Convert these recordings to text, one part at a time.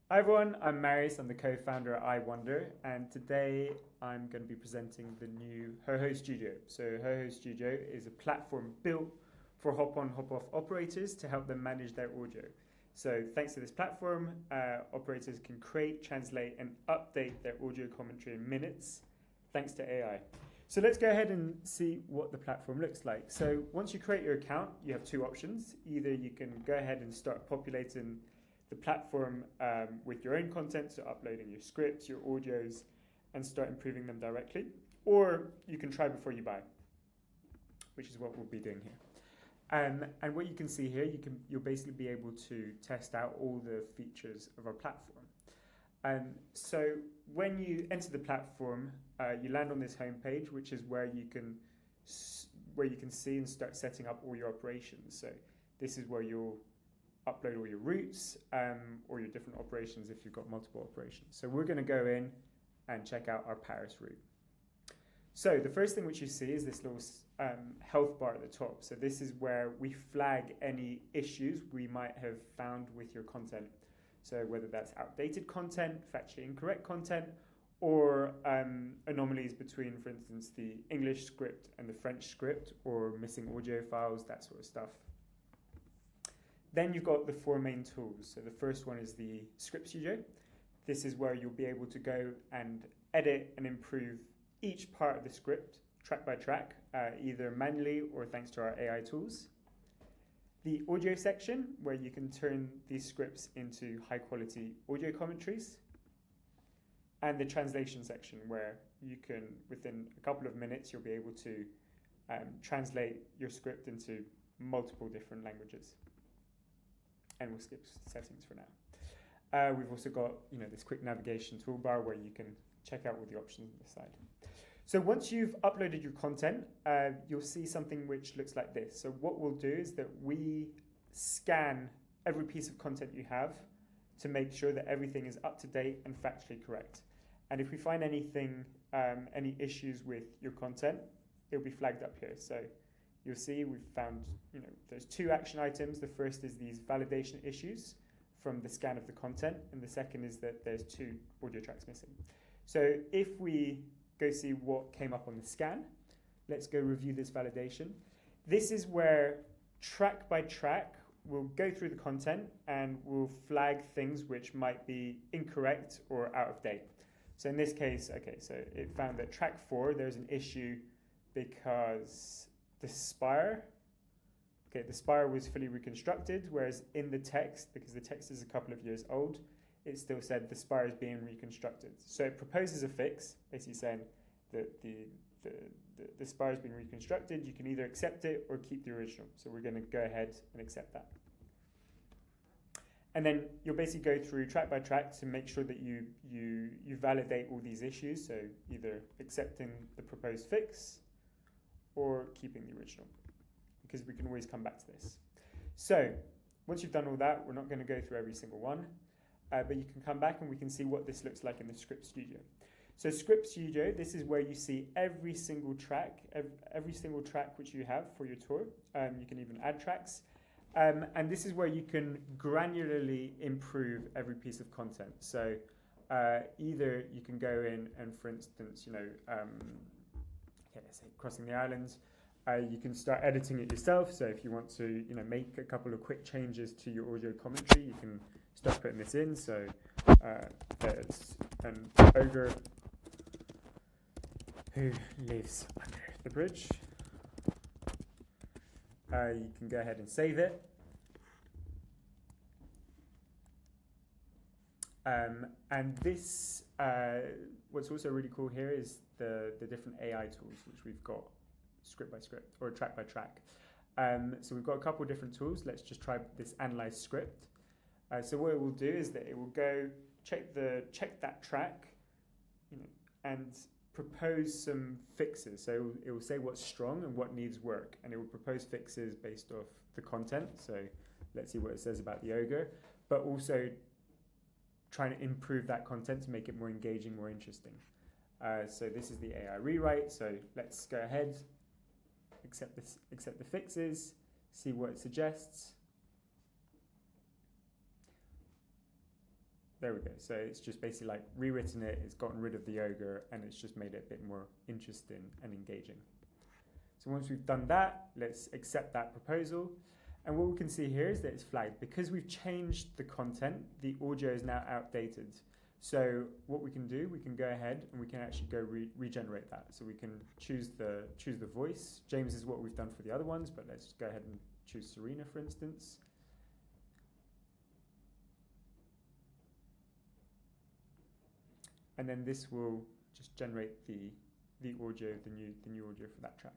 Hi everyone, I'm Marius, I'm the co-founder at iWonder, and today I'm going to be presenting the new HoHo Studio. So HoHo Studio is a platform built for hop-on, hop-off operators to help them manage their audio. So thanks to this platform, operators can create, translate, and update their audio commentary in minutes, thanks to AI. So let's go ahead and see what the platform looks like. So once you create your account, you have two options. Either you can go ahead and start populating the platform with your own content, so uploading your scripts, your audios, and start improving them directly. Or you can try before you buy, which is what we'll be doing here. And what you can see here, you'll basically be able to test out all the features of our platform. So when you enter the platform, you land on this homepage, which is where you can see and start setting up all your operations. So this is where you'll upload all your routes or your different operations if you've got multiple operations. So we're going to go in and check out our Paris route. So the first thing which you see is this little health bar at the top. So this is where we flag any issues we might have found with your content. So whether that's outdated content, factually incorrect content, or anomalies between, for instance, the English script and the French script, or missing audio files, that sort of stuff. Then you've got the four main tools. So the first one is the Script Studio. This is where you'll be able to go and edit and improve each part of the script, track by track, either manually or thanks to our AI tools. The audio section, where you can turn these scripts into high quality audio commentaries. And the translation section, where you can, within a couple of minutes, you'll be able to translate your script into multiple different languages. And we'll skip settings for now. We've also got this quick navigation toolbar where you can check out all the options on the side. So once you've uploaded your content, you'll see something which looks like this. So what we'll do is that we scan every piece of content you have to make sure that everything is up to date and factually correct. And if we find anything, any issues with your content, it'll be flagged up here. So you'll see we've found, there's two action items. The first is these validation issues from the scan of the content, and the second is that there's two audio tracks missing. So if we go see what came up on the scan, let's go review this validation. This is where track by track, we'll go through the content and we'll flag things which might be incorrect or out of date. So in this case, so it found that track 4, there's an issue because the spire was fully reconstructed, whereas in the text, because the text is a couple of years old, it still said the spire is being reconstructed. So it proposes a fix, basically saying that the spire has been reconstructed. You can either accept it or keep the original. So we're going to go ahead and accept that. And then you'll basically go through track by track to make sure that you validate all these issues. So either accepting the proposed fix or keeping the original, because we can always come back to this. So once you've done all that, we're not going to go through every single one, but you can come back and we can see what this looks like in the Script Studio. So Script Studio, this is where you see every single track which you have for your tour. You can even add tracks. And this is where you can granularly improve every piece of content. So either you can go in and, for instance, let's say Crossing the Islands, you can start editing it yourself. So if you want to, make a couple of quick changes to your audio commentary, you can start putting this in. So there's an ogre who lives under the bridge. You can go ahead and save it. And this, what's also really cool here is the different AI tools which we've got, script by script or track by track. So we've got a couple of different tools. Let's just try this analyze script. So what it will do is that it will go check that track, and propose some fixes. So it will say what's strong and what needs work, and it will propose fixes based off the content. So let's see what it says about the ogre, but also trying to improve that content to make it more engaging, more interesting. So this is the AI rewrite. So let's go ahead, accept the fixes, see what it suggests. There we go. So it's just basically like rewritten it, it's gotten rid of the ogre, and it's just made it a bit more interesting and engaging. So once we've done that, let's accept that proposal. And what we can see here is that it's flagged. Because we've changed the content, the audio is now outdated. So what we can do, we can go ahead and we can actually go regenerate that. So we can choose the voice. James is what we've done for the other ones, but let's go ahead and choose Serena, for instance. And then this will just generate the audio, the new audio for that track.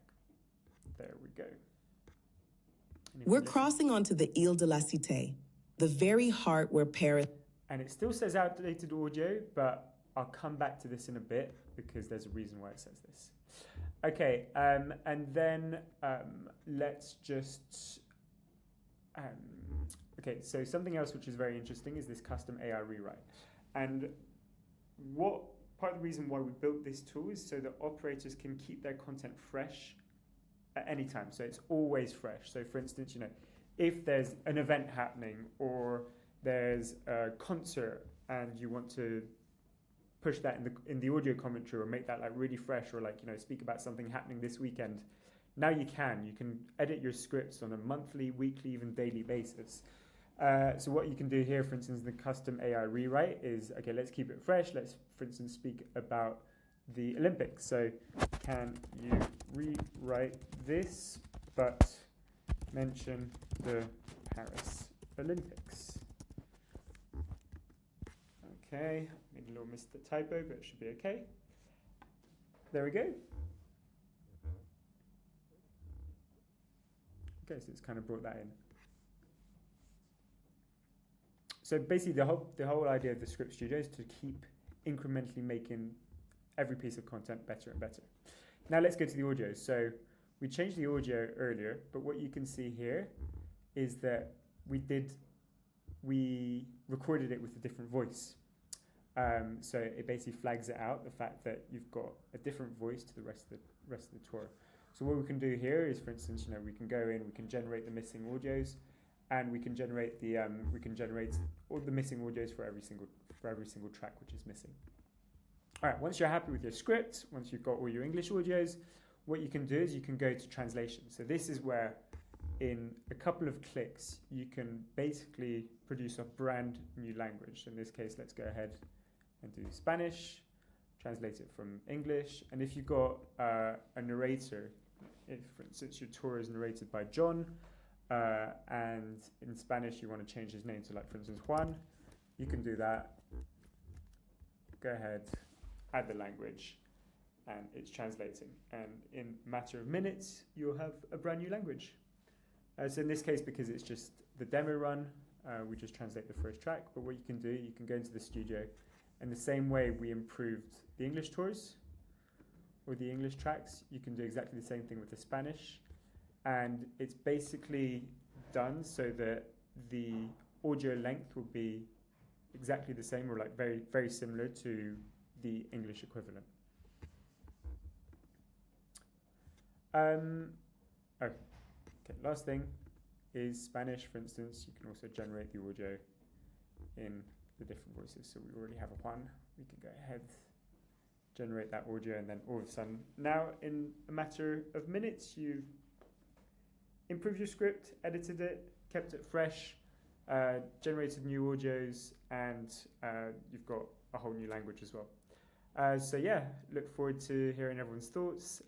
There we go. We're crossing onto the Ile de la Cité, the very heart where Paris... And it still says outdated audio, but I'll come back to this in a bit because there's a reason why it says this. Okay, and then let's just... okay, so something else which is very interesting is this custom AI rewrite. And what part of the reason why we built this tool is so that operators can keep their content fresh at any time. So it's always fresh. So for instance, if there's an event happening or there's a concert and you want to push that in the audio commentary or make that like really fresh or like, speak about something happening this weekend, now you can edit your scripts on a monthly, weekly, even daily basis. So what you can do here, for instance, the custom AI rewrite is, okay, let's keep it fresh. Let's, for instance, speak about the Olympics. So can you rewrite this, but mention the Paris Olympics? Okay, made a little typo, but it should be okay. There we go. Okay, so it's kind of brought that in. So basically the whole idea of the Script Studio is to keep incrementally making every piece of content better and better. Now let's go to the audio. So we changed the audio earlier, but what you can see here is that we recorded it with a different voice. So it basically flags it out, the fact that you've got a different voice to the rest of the tour. So what we can do here is, for instance, we can go in, we can generate the missing audios, and we can generate all the missing audios for every single track which is missing. All right, once you're happy with your script, once you've got all your English audios, what you can do is you can go to translation. So this is where in a couple of clicks, you can basically produce a brand new language. In this case, let's go ahead and do Spanish, translate it from English. And if you've got a narrator, if for instance your tour is narrated by John, and in Spanish you want to change his name to, like, for instance, Juan, you can do that. Go ahead, add the language, and it's translating. And in a matter of minutes, you'll have a brand new language. So in this case, because it's just the demo run, we just translate the first track. But what you can do, you can go into the studio, and the same way we improved the English tours or the English tracks, you can do exactly the same thing with the Spanish. And it's basically done so that the audio length will be exactly the same, or like very, very similar to the English equivalent. Okay, last thing is Spanish. For instance, you can also generate the audio in the different voices. So we already have a Juan. We can go ahead, generate that audio, and then all of a sudden, now in a matter of minutes, you've improved your script, edited it, kept it fresh, generated new audios, and you've got a whole new language as well. So yeah, look forward to hearing everyone's thoughts,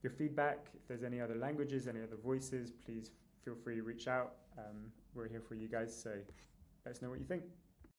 your feedback. If there's any other languages, any other voices, please feel free to reach out. We're here for you guys, so let us know what you think.